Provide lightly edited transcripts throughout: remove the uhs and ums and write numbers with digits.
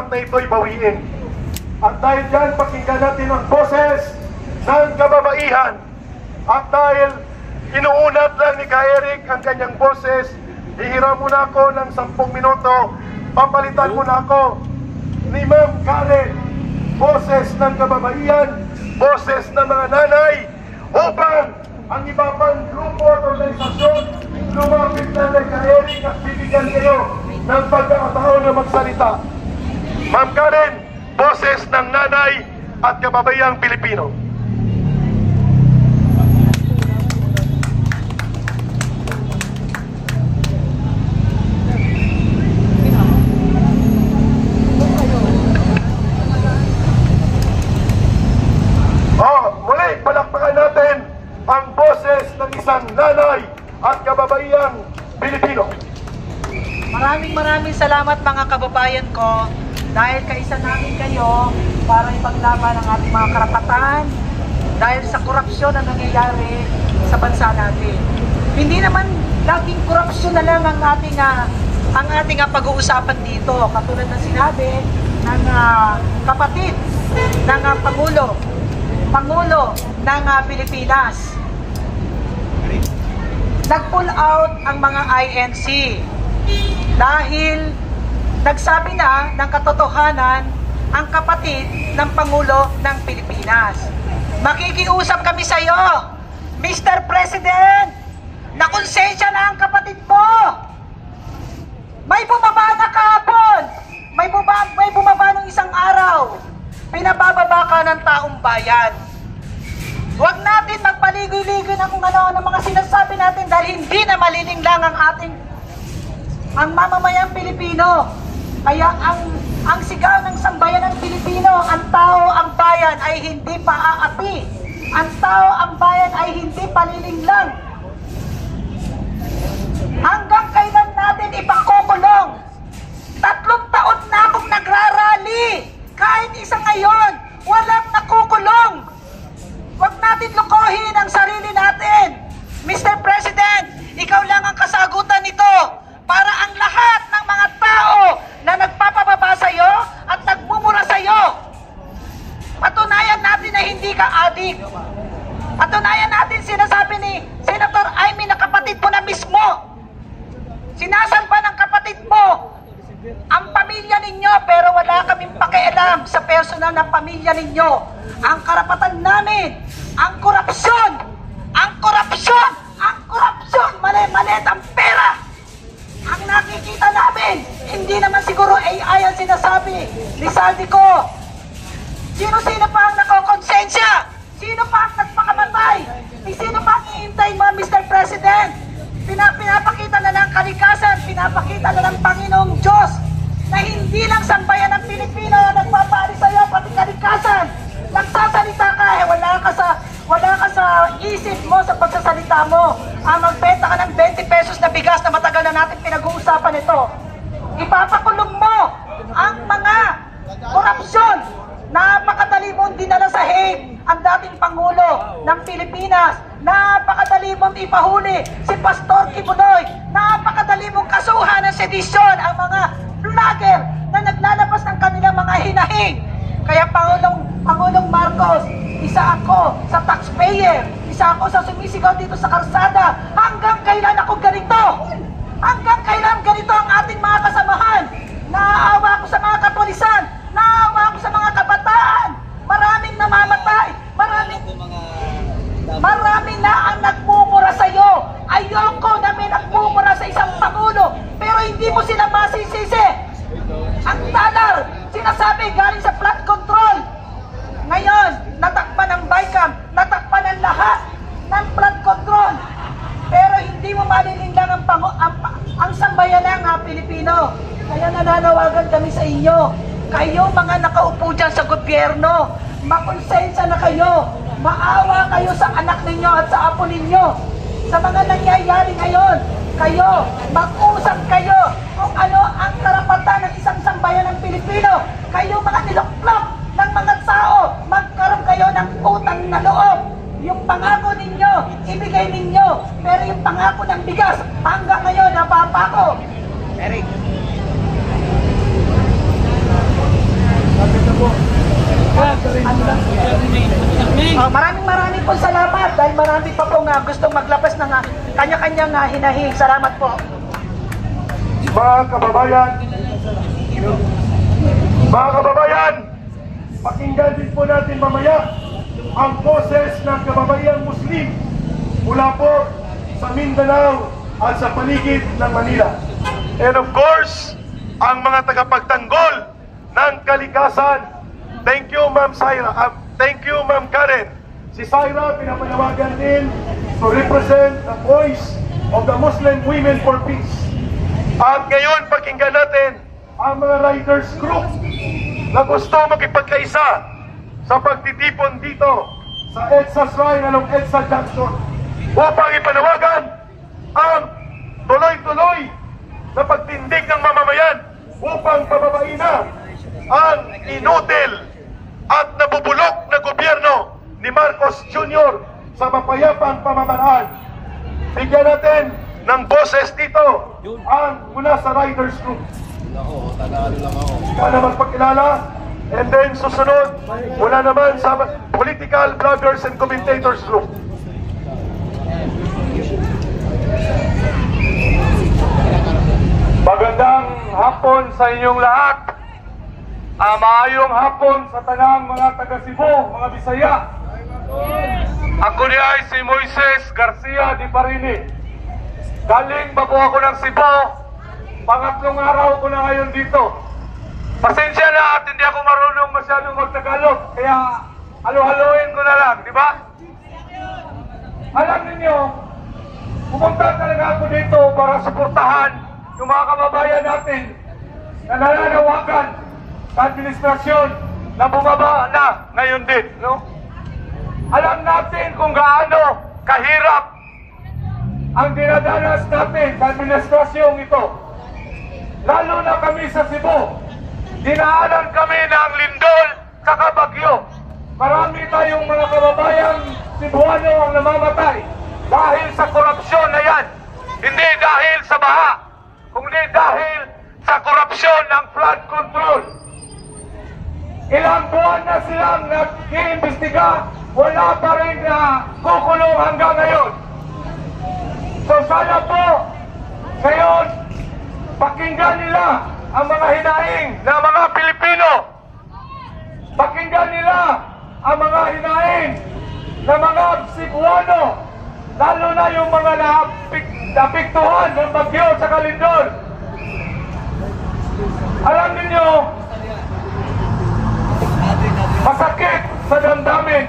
dapat na ito'y bawiin. At dahil dyan, pakinggan natin ang boses ng kababaihan. At dahil inuunat lang ni Ka Eric ang kanyang boses, hihiram muna ako ng 10 minuto, papalitan muna ako ni Ma'am Karen, boses ng kababaihan, boses ng mga nanay, upang ang iba pang grupo at organisasyon lumapit na kay Ka Eric at bibigyan kayo ng pagkakataon na magsalita. Ma'am Karen, boses ng nanay at kababayang Pilipino. Muli, palakpakan natin ang boses ng isang nanay at kababayang Pilipino. Maraming salamat mga kababayan ko dahil kaisa namin kayo para ipaglaban ang ating mga karapatan dahil sa korupsyon na nangyayari sa bansa natin. Hindi naman laging korupsyon na lang ang ating pag-uusapan dito. Katulad ng sinabi ng kapatid ng Pangulo ng Pilipinas. Nag-pull out ang mga INC dahil nagsabi na ng katotohanan ang kapatid ng Pangulo ng Pilipinas. Makikiusap kami sa iyo, Mr. President, na konsensya na ang kapatid mo. May bumaba na kahapon, may bumaba nung isang araw. Pinabababa ka ng taong bayan. Huwag natin magpaligoy-ligoy na kung ano ng mga sinasabi natin dahil hindi na malilinglang ang mamamayang Pilipino. Kaya ang sigaw ng sambayan ng Pilipino, ang tao, ang bayan ay hindi paaapi. Ang tao, ang bayan ay hindi palilinglang. Hanggang kailan natin ipakukulong? 3 taon na akong nagrarally. Kahit isa ngayon, walang nakukulong. Huwag natin lukohin ang sarili natin. Mr. President, ikaw lang ang kasagutan nito para ang lahat ng mga tao na nagpapababa sa iyo at nagmumura sa iyo. Patunayan natin na hindi ka adik. Patunayan natin sinasabi ni Senator Amy na kapatid mo na mismo. Sinasalpa ng kapatid mo ang pamilya ninyo, pero wala kaming pakialam sa personal na pamilya ninyo. Ang karapatan namin, ang korupsyon, mali-malit ang pera. Ang nakikita namin, hindi naman siguro AI ang sinasabi ni Saldico. Sino-sino pa ang nakokonsensya? Sino pa ang nagpakamatay? Sino pa ang iintay mo, Mr. President? Pinapakita na ng kalikasan, pinapakita na ng Panginoong Diyos na hindi lang sambayan ng Pilipino nagpapali sa iyo, pati kalikasan. Nagsasalita ka, wala ka sa isip mo sa pagsasalita mo. Magbenta ka ng 20 pesos na bigas na matagal na natin pinag-uusapan ito. Ipapakulong mo ang mga korupsyon. Napakadali mong dinala sa Hague ang dating Pangulo ng Pilipinas. Napakadali mong ipahuli si Pastor Kibuloy. Napakadali mong kasuhan ng sedisyon ang mga vlogger na naglalabas ng kanilang mga hinahing. Kaya Pangulong Marcos, isa ako sa taxpayer, isa ako sa sumisigaw dito sa karsada. Hanggang kailan ako ganito? Hanggang kailan ganito ang ating mga kasamahan? Naaawa ako sa mga kapulisan, naaawa ako sa mga kabataan. Maraming namamatay, marami na ang nagmumura sa iyo. Ayoko na may nagmumura sa isang Pangulo, pero hindi mo sila masisisi. Ang dollar, sinasabi galing sa flood control. Ngayon, natakpan ng BICAM, natakpan ng lahat ng flood control. Pero hindi mo malilinglang ang sambayanang Pilipino. Kaya nananawagan kami sa inyo. Kayo mga nakaupo dyan sa gobyerno, makonsensya na kayo. Maawa kayo sa anak ninyo at sa apo ninyo. Sa mga nangyayari ngayon, kayo, mag-usap kayo kung ano ang karapatan ng isang sambayan ng Pilipino. Kayo mga niluklok ng mga tao, magkaroon kayo ng utang na loob. Yung pangako ninyo, ibigay ninyo. Pero yung pangako ng bigas, hanggang ngayon, napapako. Eric. Maraming po salamat dahil marami pa pong gustong maglabas ng kanya-kanyang hinahing. Salamat po. Mga kababayan, pakinggan din po natin mamaya ang boses ng kababayang Muslim mula po sa Mindanao at sa paligid ng Manila. And of course, ang mga tagapagtanggol ng kalikasan. Thank you, Ma'am Syra. Thank you, Ma'am Karen. Si Syra, pinapanawagan din to represent the voice of the Muslim Women for Peace. At ngayon, pakinggan natin ang mga riders group na gusto makipagkaisa sa pagtitipon dito sa EDSA Shrine along EDSA Junction upang ipanawagan ang tuloy-tuloy na pagtindig ng mamamayan upang pababain na ang inutil at nabubulok na gobyerno ni Marcos Jr. sa mapayapang pamamaraan. Bigyan natin ng boses dito ang mula sa Riders Group. Para magpakilala, and then susunod mula naman sa Political Bloggers and Commentators Group. Magandang hapon sa inyong lahat. Maayong hapon sa tanang mga taga Cebu, mga Bisaya. Ako ni ay si Moises Garcia Di Parini. Galing ba po ako ng Cebu? Pangatlong araw ko na ngayon dito. Pasensya na at hindi ako marunong masyadong magtagalog, kaya halo-haloin ko na lang, di ba? Alam ninyo, pumunta talaga ako dito para suportahan yung mga kababayan natin na nananawagan sa administrasyon na bumaba na ngayon din, no? Alam natin kung gaano kahirap ang dinadanas natin sa administrasyong ito. Lalo na kami sa Cebu. Dinaanan kami ng lindol sa bagyo. Marami tayong mga kababayang Cebuano ang namamatay dahil sa korupsyon na yan. Hindi dahil sa baha, kundi dahil sa korupsyon ng flood control. Ilang buwan na silang nag-iimbestiga, wala pa rin na kukulong hanggang ngayon. So sana po, ngayon, pakinggan nila ang mga hinaing ng mga Pilipino. Pakinggan nila ang mga hinaing ng mga Cebuano, lalo na yung mga naapektuhan ng bagyo sa Kalindol. Alam niyo, masakit sa damdamin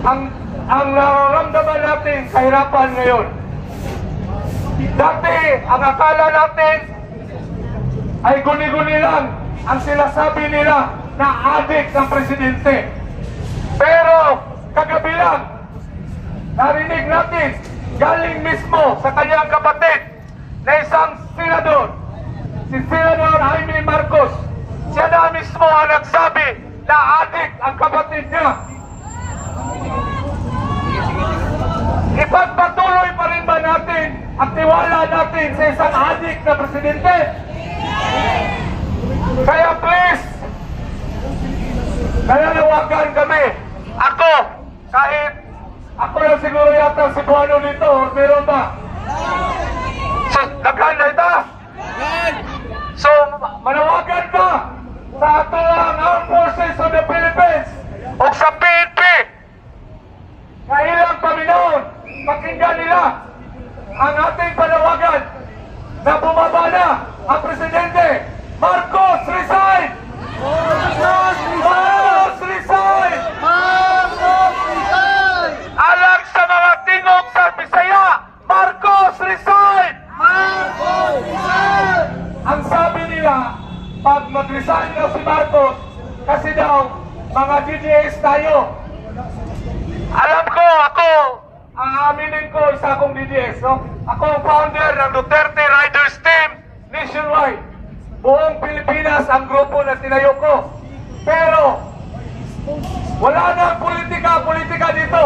ang nararamdaman natin kahirapan ngayon. Dati, ang akala natin ay guni-guni lang ang sinasabi nila na adik ng presidente. Pero kagabi lang, narinig natin galing mismo sa kanyang kapatid na isang senador, si Senador Jaime Marcos. Siya na mismo ang nagsabi na adik ang kapatid niya. Ipagpatuloy pa rin ba natin at tiwala natin sa isang adik na presidente? Kaya please, nananawagan kami. Ako, kahit ako lang siguro yata si Cebuano dito, or meron ba? So, daghan na ito? So, manawagan ka sa ato ang Armed Forces of the Philippines o sa PNP na ilang paminahon, pakinggan nila ang ating panawagan na bumaba na ang Presidente. Marcos, resign! Marcos, resign! Marcos, resign! Alang sa mga tingog sa Bisaya, Marcos, resign! Marcos, resign! Ang sabi nila, pag mag-resign daw si Marcos, kasi daw, mga DDS tayo. Alam ko, ako, ang aminin ko, isa akong DDS, no? Ako ang founder ng Duterte Riders Team nationwide. Buong Pilipinas ang grupo na tinayo ko. Pero, wala na politika dito.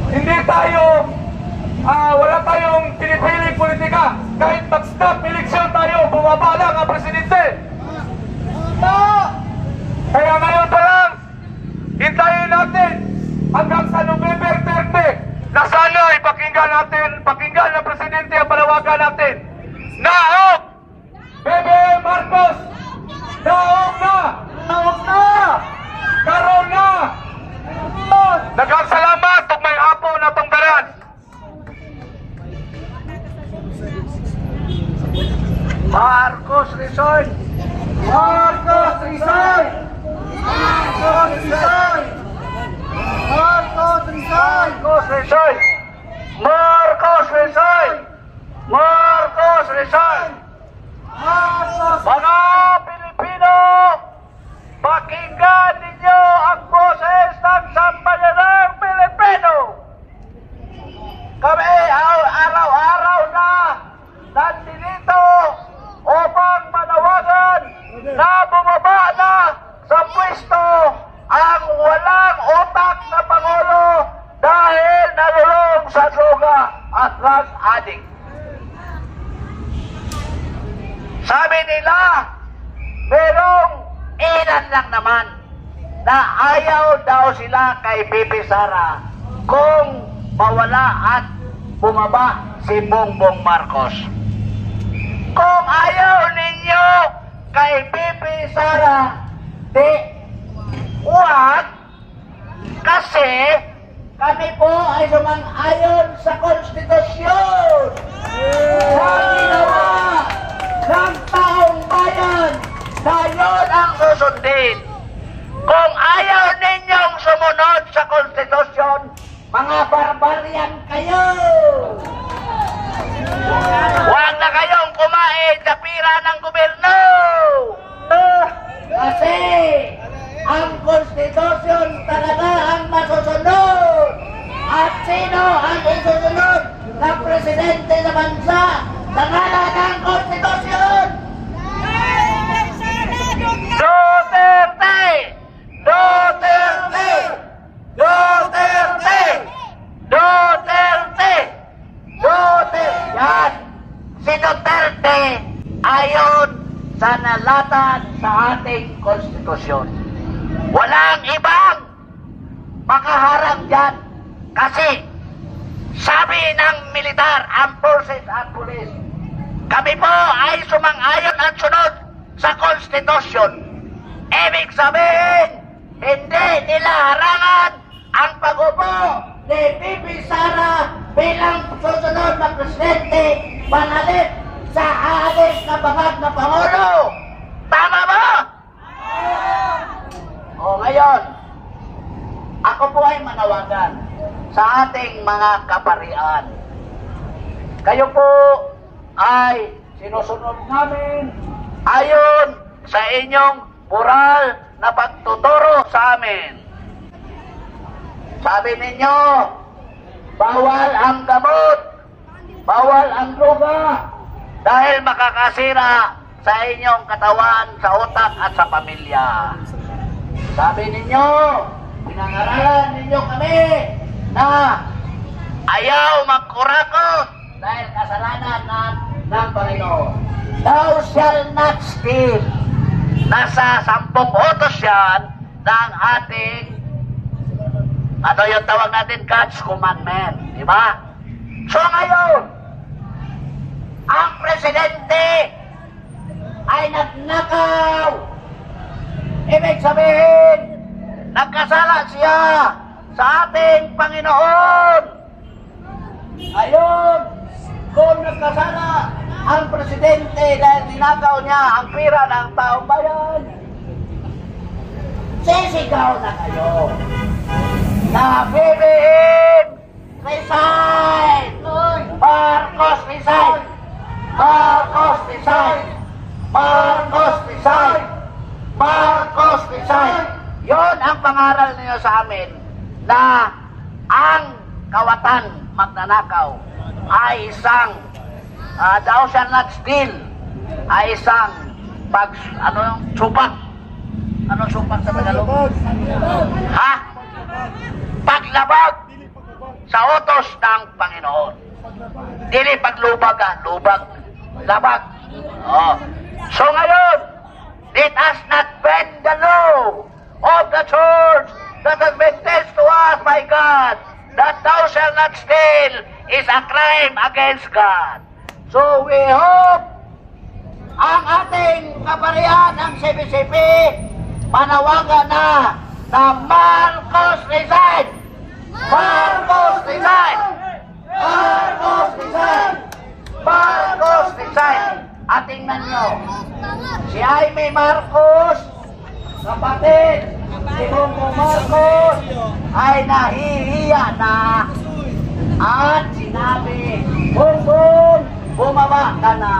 Hindi tayo, wala tayong pinipiling politika. Kahit mag-stop election tayo, bumaba lang ang presidente. Kaya ngayon pa lang, hintayin natin hanggang sa November 30 na sana pakinggan ng Presidente ang panawagan natin. Naog! BBM Marcos! Naog na! Tawag na! Karoon na! Daghang salamat ug may apo na tunggaran. Marcos resign! Marcos resign! Marcos resign! Marcos resign! Marcos resign! Marcos resign! Marcos resign! Marcos! Mga Pilipino, pakinggan ninyo ang boses ng sambayanang Pilipino. Kami araw-araw na nandito upang manawagan na bumaba na sa pwesto ang walang utak na Pangulo dahil nalulong sa droga at drug addict. Sabi nila, merong ilan lang naman na ayaw daw sila kay Bibi Sara kung mawala at bumaba si Bongbong Marcos. Kung ayaw ninyo kay Bibi Sara, di huwag, kasi kami po ay sumang-ayon sa konstitusyon. Sa ginawa ng taong bayan na yun ang susundin. Kung ayaw ninyong sumunod sa konstitusyon, mga barbarian kayo. Huwag na kayong kumain sa pira ng gobyerno. Kasi ang konstitusyon talaga ang masusunod. At sino ang isusunod ng presidente ng bansa sa ngalan ng konstitusyon? Duterte! Duterte! Duterte! Duterte! Duterte! Yan! Si Duterte ayon sa nalatan sa ating konstitusyon. Walang ibang makaharap dyan kasi sabi ng militar, armed forces at police, kami po ay sumang-ayon at sunod sa konstitusyon. Ibig sabihin, hindi nila harangan ang pag-upo ni Bibi Sara bilang susunod na presidente panalit sa alis na bangag na Pangulo. Tama ba? O ngayon, ako po ay manawagan sa ating mga kaparian. Kayo po ay sinusunod namin ayon sa inyong moral na pagtuturo sa amin. Sabi ninyo, bawal ang gamot, bawal ang droga, dahil makakasira sa inyong katawan, sa utak at sa pamilya. Sabi ninyo, pinangaralan ninyo kami na ayaw magkurakot dahil kasalanan ng Panginoon. Thou shall not steal. Nasa 10 utos yan ng ating, ano yung tawag natin, God's commandment. Diba? So ngayon, ang presidente ay nagnakaw. Ibig sabihin, nagkasala siya sa ating Panginoon. Ayun, kung nagkasala ang presidente dahil dinakaw niya ang pira ng taong bayan, sisigaw na kayo na BBM resign! Marcos resign! Marcos resign! Marcos resign! Marcos resign! Yun ang pangaral niyo sa amin na ang kawatan magnanakaw ay isang thou shall not steal ay isang supak. Ano supak sa Tagalog? Ha? Paglabag sa utos ng Panginoon. Dili paglubag lubag. Labag. Oh. So ngayon, let us not bend the law of the church that has been taught to us by God, that thou shalt not steal is a crime against God. So we hope ang ating kaparian ng CBCP manawagan na Marcos resign! Marcos resign! Marcos resign! Marcos resign! At tingnan nyo, si Jaime Marcos, kapatid, si Bongbong Marcos, ay nahihiya na at sinabi, Bongbong, bumaba ka na.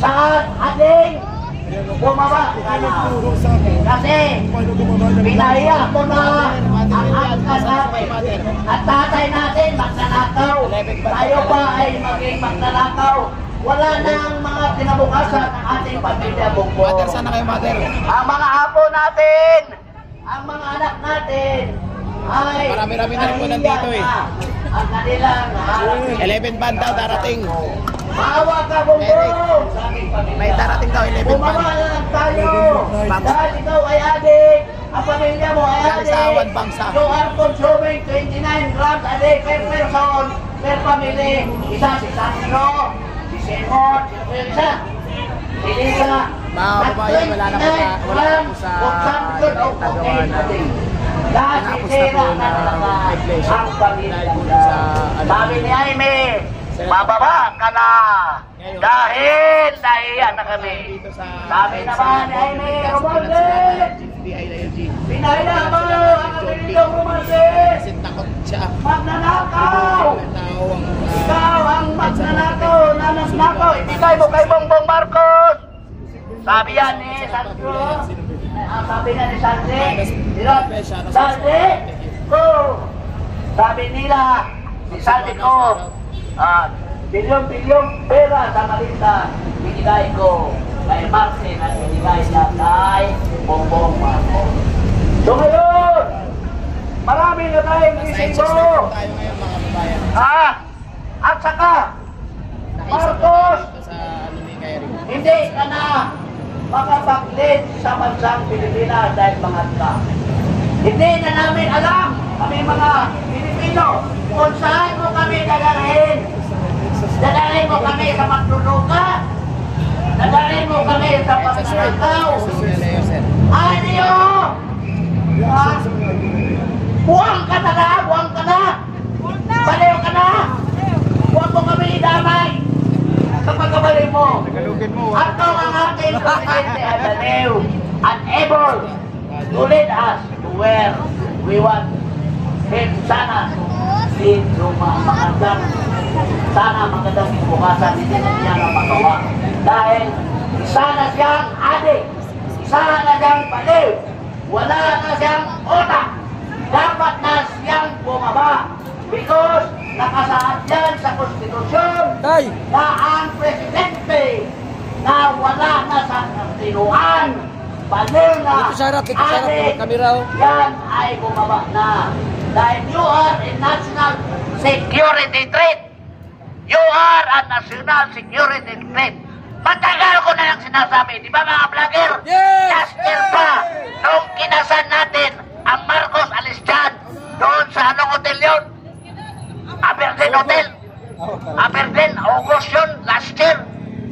Saan, ading? Bumaba ka na. Kasi, pinahiya ko na ang angkan natin. At tatay natin, magnanakaw. Tayo pa ay maging magnanakaw. Wala nang mga kinabukasan ng ating pamilya Bongbong. Mother, sana kayo, mother? Ang mga apo natin, ang mga anak natin, ay Marami-rami na rin po nandito eh. Ang kanilang 11 band daw darating. maawa ka Bongbong sa aming pamilya. May darating daw 11 Bumaba band. na lang tayo. Dahil ikaw ay adik, ang pamilya mo ay Dahil sa adik. Awan Bangsa. You are consuming 29 grams a day per person, per family. Isa si Sandro, si Simon, si Elsa, si Lisa. Mga kababayan, wala na po sa tagawa ng dahil sira na talaga ang pamilya. Sabi ni Jaime, mababa ka na dahil nahiya na kami. Sabi naman ni Jaime Romualdez, pinahiya mo ang kapilitong Romualdez, Takot siya. magnanakaw. Ikaw ang magnanakaw, nanasnakaw, ibigay mo kay Bongbong Marcos. Sabi yan ni Sandro, sabi nga ni Sandy ko, sabi nila, ni Sandy ko, bilyon-bilyon pera sa Malinta, binigay ko kay Martin at binigay niya kay Bongbong Marcos. So ngayon, marami na tayong resibo. Tayo ngayon mga kababayan. At saka, Marcos, Sa ano ni Kyrie. hindi ka na makapag-lead sa bansang Pilipinas dahil mangat ka. Hindi na namin alam, kami mga Pilipino, kung saan mo kami dadalhin. Dadalhin mo kami sa magluluka, dadalhin mo kami sa pagnanakaw. Ano yun? Buwang ka na na, buwang ka na. Baliw ka na. Huwag mo kami idamay sa pagkabalik mo. At ito ang ating presidente at aliw, unable to lead us to where we want him. Sana dito magandang, sana magandang bukasan, hindi na niya na magawa. Dahil isa na siyang adik, isa na siyang baliw, wala na siyang utak. Dapat na siyang bumaba because nakasaad yan sa konstitusyon na ang presidente na wala na sa tinuan, baliw na adik, yan ay bumaba na. Dahil you are a national security threat. You are a national security threat. Matagal ko na lang sinasabi, di ba mga vlogger? Last year pa, nung kinasan natin ang Marcos Alistian doon sa anong hotel yun? Aberdeen Hotel. Aberdeen, August yun, last year.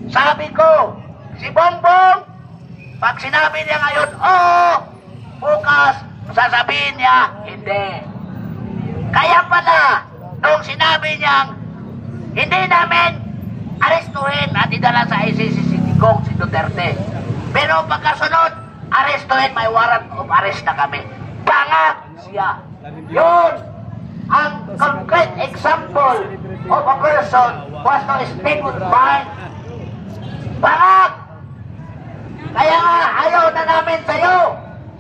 Sabi ko, si Bongbong, pag sinabi niya ngayon, oo, bukas, sasabihin niya, hindi. Kaya pala, nung sinabi niyang, hindi namin arestuhin at idala sa ICC si Digong, si Duterte. Pero pagkasunod, arestuhin, may warrant of arrest na kami. Bangag siya. Yun ang concrete example of a person who has no state of mind. Bangag! Kaya nga, ayaw na namin sa'yo.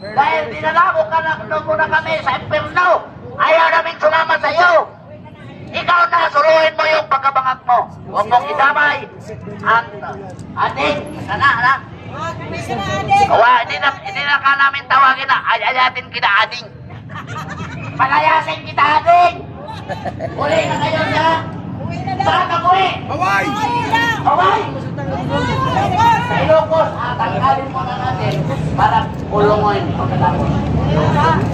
Dahil dinala mo na kami sa impierno. Ayaw namin sumama sa'yo. Ikaw na, suruhin mo yung pagkabangag mo. Huwag mong idamay. At adik, sana, anak. Hindi na ka namin tawagin na. Ayatin kita, ading. Palayasin kita, ading. Uli na kayo niya. Saan ako eh? Baway! Baway! Sa Ilocos, tanggalin mo na natin para ulungoy pagkatapos.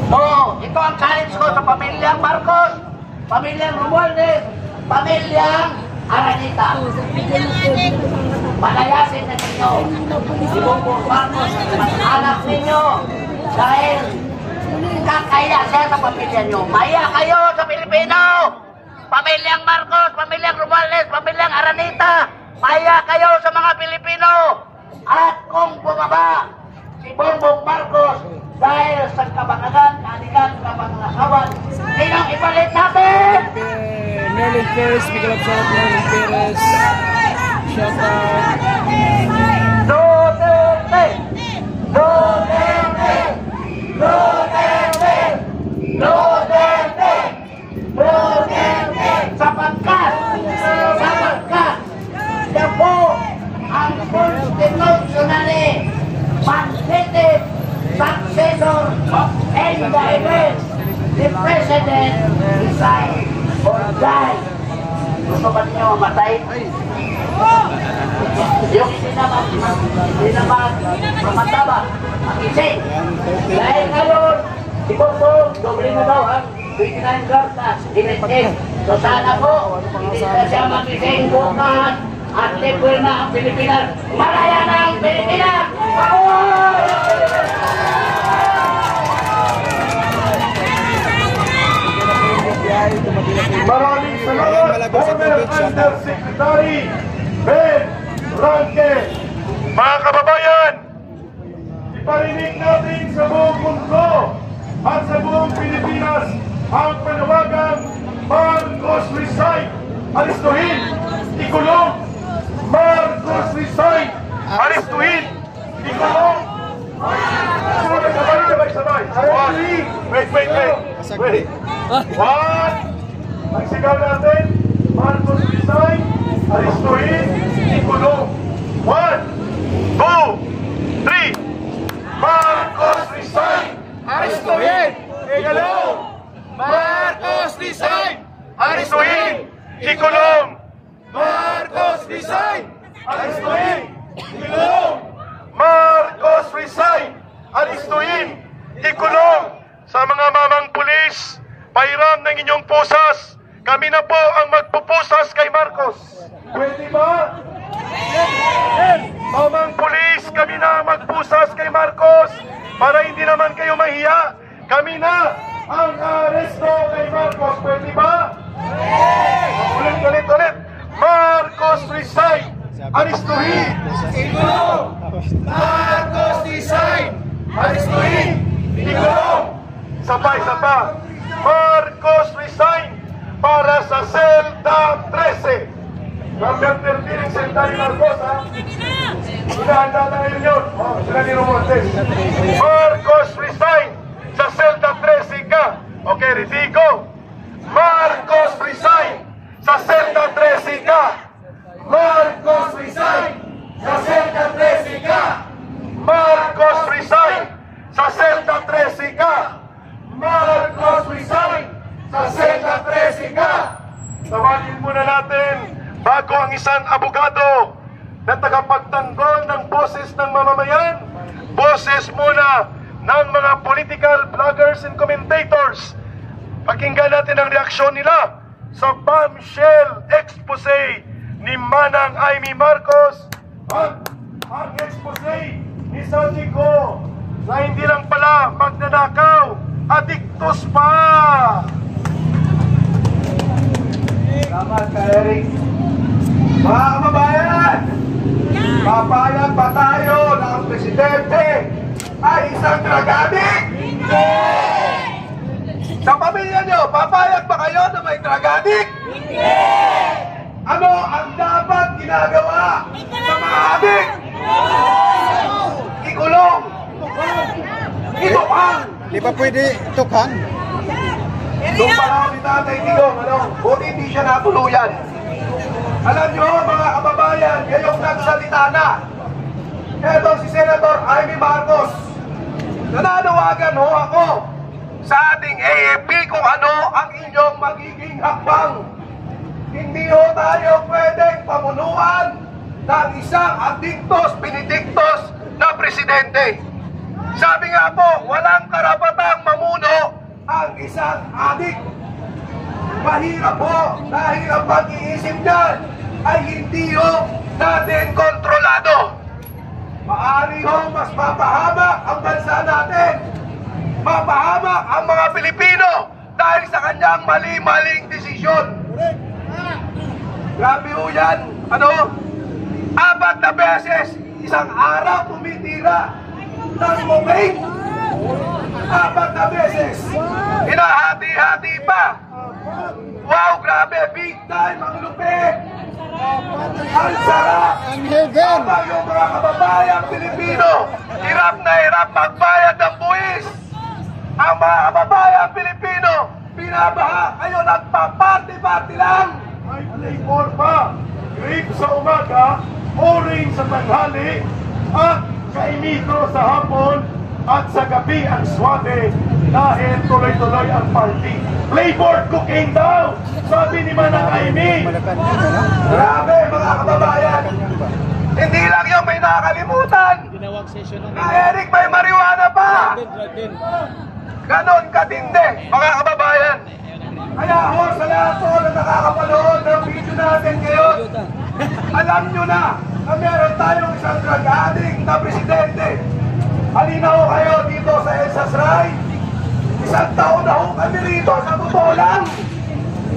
Oo, ito ang challenge ko sa pamilyang Marcos, pamilyang Romualdez, pamilyang Aranita. Palayasin na ninyo si Bongbong Marcos at anak ninyo dahil kakaya siya sa pamilya nyo. Maya kayo sa Pilipino! Pamilyang Marcos, pamilyang Romualdez, pamilyang Aranita, maya kayo sa mga Pilipino! At kung bumaba si Bongbong Marcos dahil sa kabanagan, kanigan, kapangasawan, sinong ipalit natin? Merlin Perez, Miguel Absalom, Merlin Perez. Shout out. Duterte! Duterte! Duterte! Duterte! Duterte! Sapagkat yan po ang constitutionally mandated successor of NDIS, the President resign or die. Gusto ba ninyo mamatay? Yung hindi naman mamataba, magising. Dahil ngayon, si Bongbong, doble na daw ang 29 guards na initin. So sana po, hindi na siya magising bukas at libre na ang Pilipinas. Malaya na ang Pilipinas! Maraming salamat, Former Undersecretary Ben Ranque. Mga kababayan, iparinig natin sa buong mundo at sa buong Pilipinas ang panawagang Marcos resign, aristuhin, ikulong. Marcos resign, aristuhin, ikulong. Sabay. Wait. One. Magsigaw natin. Marcos resign, aristuhin, ikulong. 1, 2, 3. Marcos resign, aristuhin, ikulong. Marcos resign, aristuhin, ikulong. Marcos resign, aristuhin, ikulong. Marcos resign, aristuhin, ikulong. Sa mga mamang pulis, pahiram ng inyong pusas. Kami na po ang magpupusas kay Marcos. Pwede ba? Mamang pulis, kami na magpusas kay Marcos para hindi naman kayo mahiya. Kami na ang aresto kay Marcos. Pwede ba? Ulit. Marcos resign, aristuhin, ikulong. Marcos resign, aristuhin, ikulong. Sabay. Marcos resign para sa Selda 13. Number 13 ang Selda ni Marcos, ha? Hinahanda na ngayon yun. Sila ni Romualdez. Marcos resign sa Selda 13 ka. Okay, ready, go. Marcos resign sa Selda 13 ka. Marcos resign sa Selda 13 ka. Marcos resign sa Selda 13 ka. Marcos resign sa Selda 13 ka. Tawagin muna natin bago ang isang abogado na tagapagtanggol ng boses ng mamamayan, boses muna ng mga political bloggers and commentators. Pakinggan natin ang reaksyon nila sa bombshell expose ni Manang Amy Marcos at ang expose ni Saldico na hindi lang pala magnanakaw, adiktos pa. Salamat ka, Eric. Mga kababayan, papayag ba tayo na ang presidente ay isang drug-addict? Hindi! Sa pamilya nyo, papayag ba kayo na may drug-addict? Hindi! Ano ang dapat ginagawa sa mga addict? Ikulong! Itukang! Di ba pwede tukan? Doon pa lang ni Tatay Digong, buti hindi siya natuluyan. Alam nyo, mga kababayan, ngayong nagsalita na. Ito si Senator Amy Marcos. Nananawagan ho ako sa ating AFP kung ano ang inyong magiging hakbang. hindi ho tayo pwedeng pamunuan ng isang adiktos, pinidiktos na presidente. Sabi nga po, walang karapatang mamuno ang isang adik. Mahirap po dahil ang pag-iisip niyan ay hindi ho natin kontrolado. Maaari ho mas mapahamak ang bansa natin, mapahamak ang mga Pilipino dahil sa kanyang mali-maling desisyon. Grabe ho yan, 4 na beses isang araw tumitira ng muming. 4 na beses. Hinahati-hati pa. Wow, grabe, big time, ang lupit. Ang sarap. Habang yung mga kababayang Pilipino hirap na hirap magbayad ng buwis. Ang mga kababayang Pilipino binabaha, kayo nagpa-party-party lang. Ay, labor pa. Grape sa umaga, orange sa tanghali, at kainito sa hapon, at sa gabi ang swate dahil tuloy-tuloy ang party. Flavored cocaine daw, sabi ni Manang Amy. Grabe mga kababayan. Hindi lang yung may nakalimutan. Na Eric may marijuana pa. Ganon katindi mga kababayan. Kaya ho sa lahat po na nakakapanood ng video natin ngayon, alam nyo na meron tayong isang drug addict na presidente. Halina ho kayo dito sa Elsas Rai. 1 taon na ho kami rito, sa totoo lang.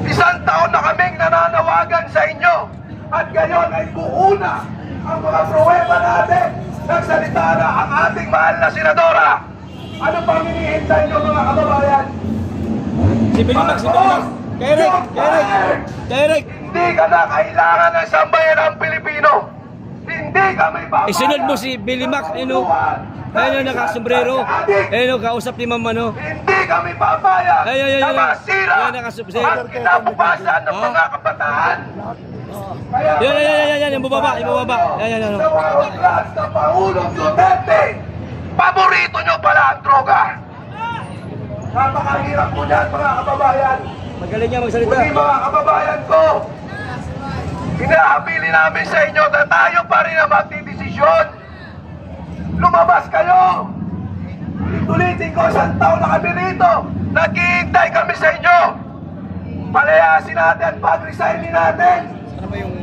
1 taon na kaming nananawagan sa inyo. At ngayon ay buuna ang mga pruweba natin. Nagsalita na ang ating mahal na senadora. Ano pang hinihintay nyo mga kababayan? Si Bilimak. Direct. Hindi ka na kailangan ng sambayan ng Pilipino. Hindi ka may babaya. Isunod mo si Bilimak, ayun nakasombrero. Ayun kausap ni Ma'am Hindi kami babaya na masira ang kinabukasan ng mga kabataan. Yan, yung bubaba. Yan. Sa warotras ng Pangulong Duterte, paborito nyo pala ang droga. Napakahirap po yan mga kababayan. Magaling niya magsalita. Hindi mga kababayan ko, hinahapili namin sa inyo na tayo pa rin ang magdidesisyon. Lumabas kayo. Tulitin ko, 1 taon na kami rito. Naghihintay kami sa inyo. Palayasin natin, pag-resignin natin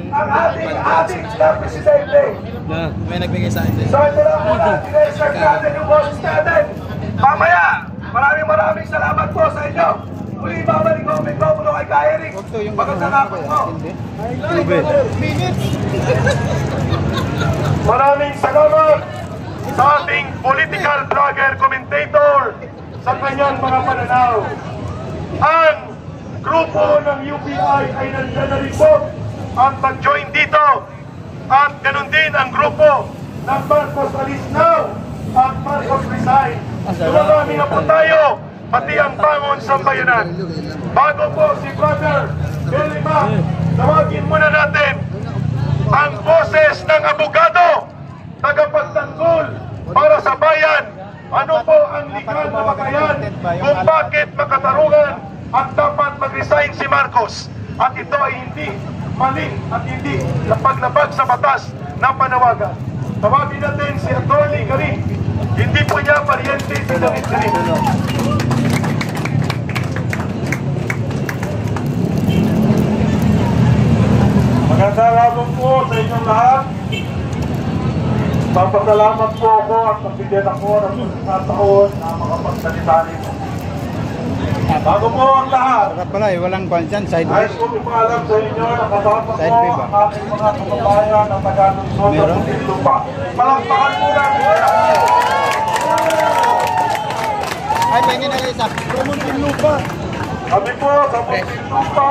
ang ating na presidente. May nagbigay sa akin. So ito lang po natin, i-start natin yung boses natin. Mamaya, maraming salamat po sa inyo. Muli babalik ko ang mikropono kay Eric. Magandang hapon po. Maraming salamat sa ating political vlogger, commentator sa kanyang mga pananaw. Ang grupo ng UPI ay nandiyan na rin po at mag-join dito. At ganun din ang grupo ng Marcos Alis Now at Marcos Resign. Marami na po tayo, pati ang bangon sambayanan. Bago po si Brother Belima, tawagin muna natin ang boses ng abogado, tagapagtanggol para sa bayan. Ano po ang legal na bakayan kung bakit makatarungan at dapat mag-resign si Marcos. At ito ay hindi mali at hindi lapaglabag sa batas na panawagan. Tawagin natin si Atty. Garing. Hindi po niya paryente sa David Garing. Magandang hapon po sa inyong lahat. Papasalamat po ako at magbigyan ako ng pagkakataon na makapagsalita nito. Bago po ang lahat, walang kwan dyan, side ayos ko ipaalam sa inyo na kasama po Side view ba? ang aking mga kababayan ng Taga-Luzon at Muntinlupa. Palakpakan po namin sila. Ay, pengin na isa. Muntinlupa. Kami po sa Muntinlupa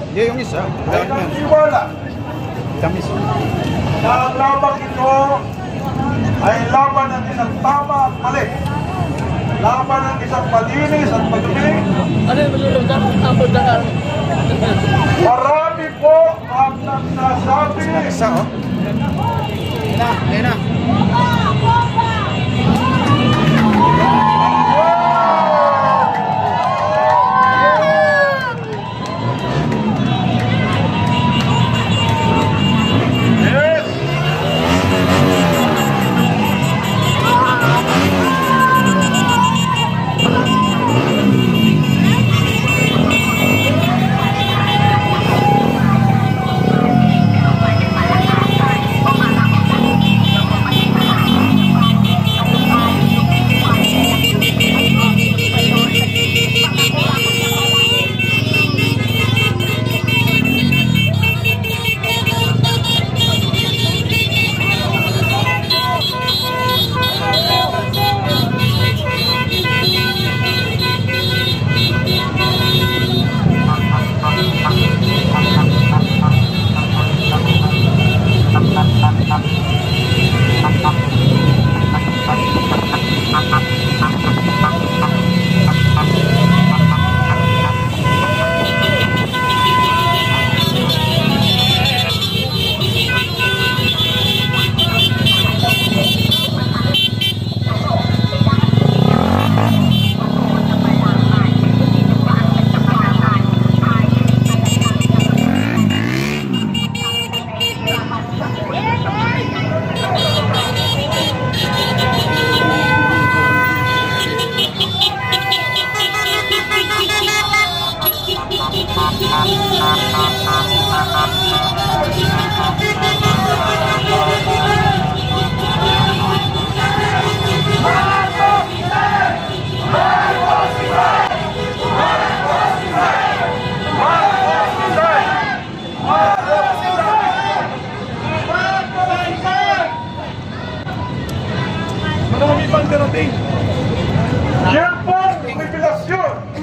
Hindi yung isa. ay nagsiwala Tamis. na ang labang ito ay laban ng isang tama at mali. Laban ng isang malinis at madumi. Marami po ang nagsasabi. Isa, oh. Yan na.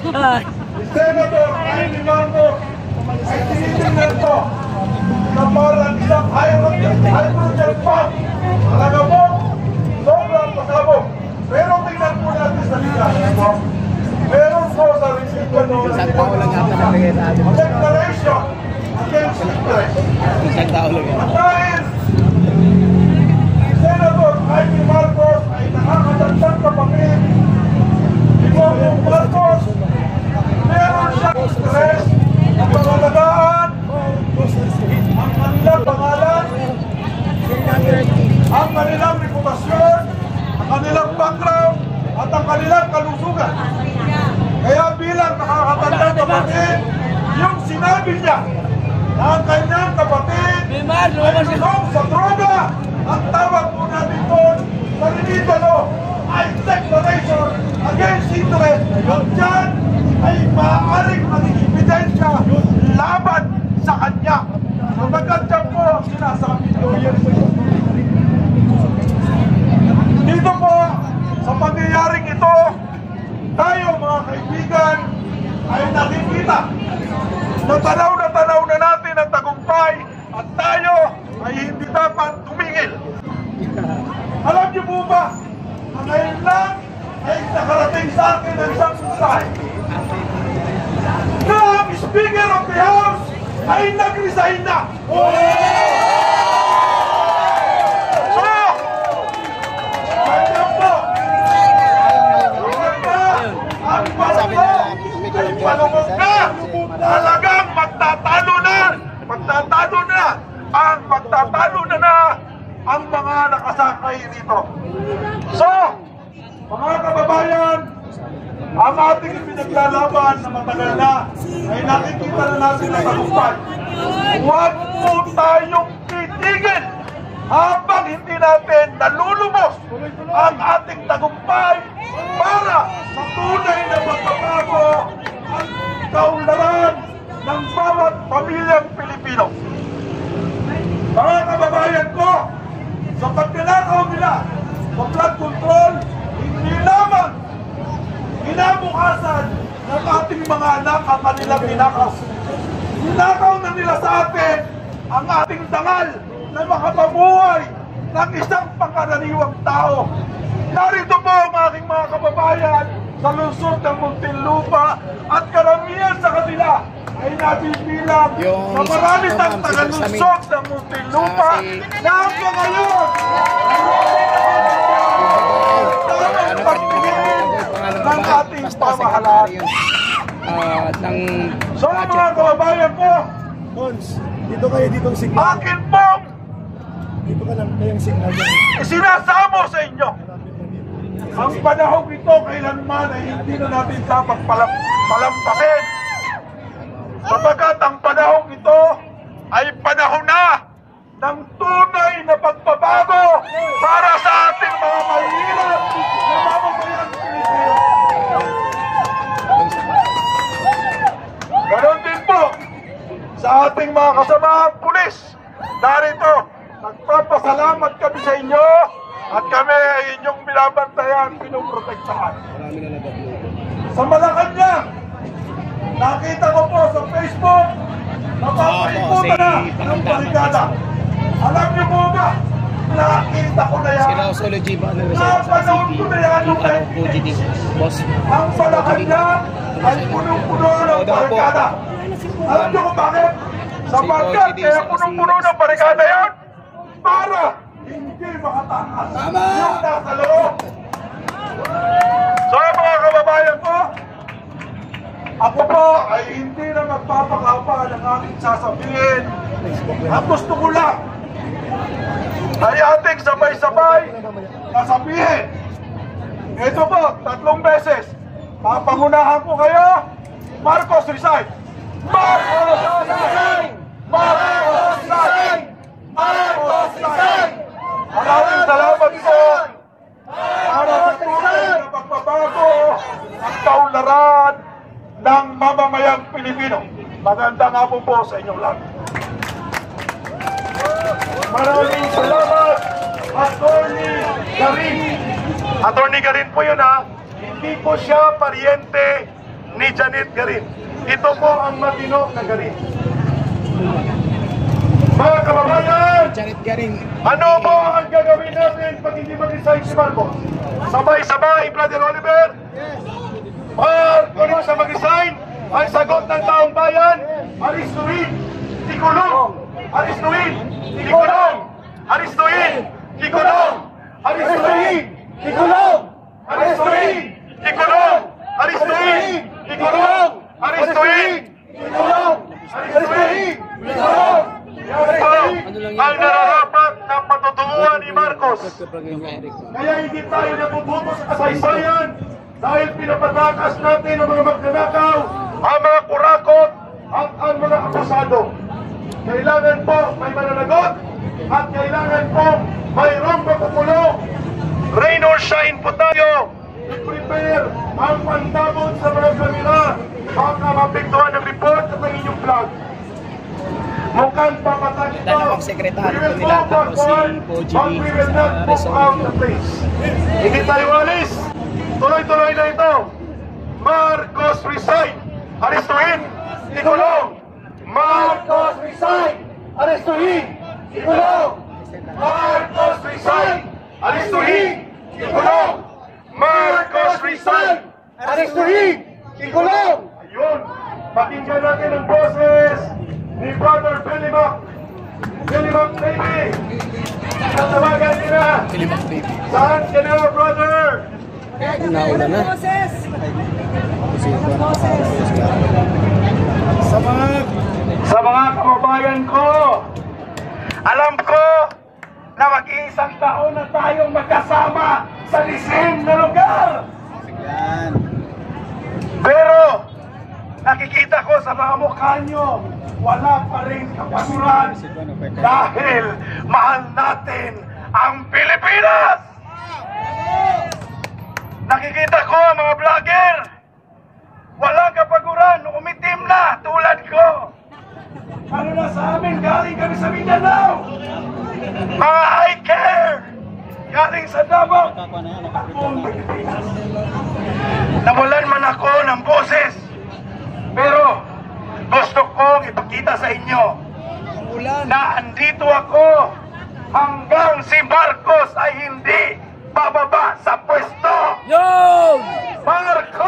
Senator Amy Marcos ay tinitingnan ko na parang isang hydrogen pump. Talaga po, sobrang pasabog. Pero tingnan po natin sa ligas. Meron po sa resipyo noon declaration against interest. At dahil Senator Amy Marcos ay nakakatagdag kapatid ni Bongbong Marcos, meron siyang interest na pangalagaan ang kanilang pangalan, ang kanilang reputasyon, ang kanilang background, at ang kanilang kalusugan. Kaya bilang nakakatandang kapatid, yung sinabi niya na ang kanyang kapatid ay nilong sa droga, ang tawag po natin doon sa Rinitalo ay declaration against interest. Yung dyan ay maaaring maging ebidensya laban sa kanya. So nagkandyan po ang sinasabi ko. Dito po, sa pangyayaring ito, tayo mga kaibigan ay nakikita na tanaw na natin ang tagumpay at tayo ay hindi dapat tumingil. Alam niyo po ba, ang ngayon lang ay nakarating sa akin ang isang mensahe na ang Speaker of the House ay nag-resign na. So, kanya po, ang barko ay palungog na. Talagang magtatalo na ang mga nakasakay dito. So, mga kababayan, ang ating pinaglalaban na matagal na ay nakikita na natin ang tagumpay. Huwag po tayong titigil habang hindi natin nalulubos ang ating tagumpay para sa tunay na magbabago ang kaunlaran ng bawat pamilyang Pilipino. Mga kababayan ko, sa pagninakaw nila sa flood control, hindi lamang kinabukasan ng ating mga anak ang kanilang ninakaw. Ninakaw na nila sa atin ang ating dangal na makapabuhay ng isang pangkaraniwang tao. Narito po ang aking mga kababayan sa lungsod ng Muntinlupa at karamihan sa kanila ay nabibilang na marami tang taga-lungsod ng Muntinlupa na hanggang ngayon tamang pagtingin ng ating pamahalaan. So mga kababayan ko, Dito kayo, ditong signal. akin pong Dito ka lang, kayong signal dyan. isinasamo sa inyo ang panahong ito kailanman ay hindi na natin dapat palampasin, sapagkat ang panahong ito ay panahon na ng tunay na pagbabago para sa ating mga mahihirap na mamamayan Pilipino. Ganon din po sa ating mga kasamahang pulis. Narito, nagpapasalamat kami sa inyo at kami ay inyong binabantayan, pinoprotektahan. Sa Malacanang, nakita ko po sa Facebook, napapaikutan na ng barikada. Alam niyo po ba, nakita ko na yan. Napanood ko na yan nung 1980s. Ang Malacanang ay punong-puno ng barikada. Alam niyo kung bakit? Sapagkat kaya punong-puno ng barikada yan para hindi makatakas yung nasa loob. So mga kababayan ko, ako po ay hindi na magpapakapa ng aking sasabihin. Ang gusto ko lang ay ating sabay-sabay nasabihin. Ito po, 3 beses. Papangunahan ko kayo, Marcos resign! Marcos resign! Marcos resign! Marcos resign! Maraming salamat po para sa tunay na pagbabago ang kaunlaran ng mamamayang Pilipino. Magandang hapon po sa inyong lahat. Maraming salamat, Attorney Garin. Attorney Garin po yun ha. Hindi po siya paryente ni Janet Garin. Ito po ang matino na Garin. Mga kababayan, Janet Garing. ano po ang gagawin natin pag hindi mag-resign si Marcos? Sabay-sabay, Brother Oliver? Kung sa mag-resign, ang sagot ng taong bayan, aristuin, ikulong, aristuin, ikulong, aristuin, ikulong, aristuin, ikulong, aristuin, ikulong, aristuin, ikulong, aristuin, ikulong, aristuin, ikulong. Ang nararapat na patutunguhan ni Marcos. Kaya hindi tayo natututo sa kasaysayan dahil pinapatakas natin ang mga magnanakaw, ang mga kurakot, at ang mga akusado. Kailangan po may mananagot at kailangan po mayroong makukulong. Rain or shine po tayo. I-prepare ang pandabot sa mga kamera. Baka mapektuhan ang report at ang inyong vlog. Mukhang papatag ito. Dalawang sekretary po nila, tapos si Boji But we will not move out the place. Hindi tayo alis. Tuloy-tuloy na ito. Marcos resign. Aristuhin. Ikulong. Marcos resign. Aristuhin. Ikulong. Marcos resign. Aristuhin. Ikulong. Marcos resign. Aristuhin. Ikulong. Ayun. Pakinggan natin ang boses ni Brother Belimac. Belimac baby. Natawagan nila. Belimac baby. Saan ka na, brother? Nauna na. Sa mga kababayan ko, alam ko na mag-iisang taon na tayong magkasama sa lisim na lugar. Pero nakikita ko sa mga mukha nyo, wala pa rin kapasuran dahil mahal natin ang Pilipinas. Nakikita ko mga vlogger, walang kapaguran, umitim na tulad ko. Ano na sa amin, galing kami sa Mindanao. Mga I care, galing sa Davao. Akong Pilipinas. Nawalan man ako ng boses, pero gusto kong ipakita sa inyo na andito ako hanggang si Marcos ay hindi bababa sa pwesto. Yo! Marcos!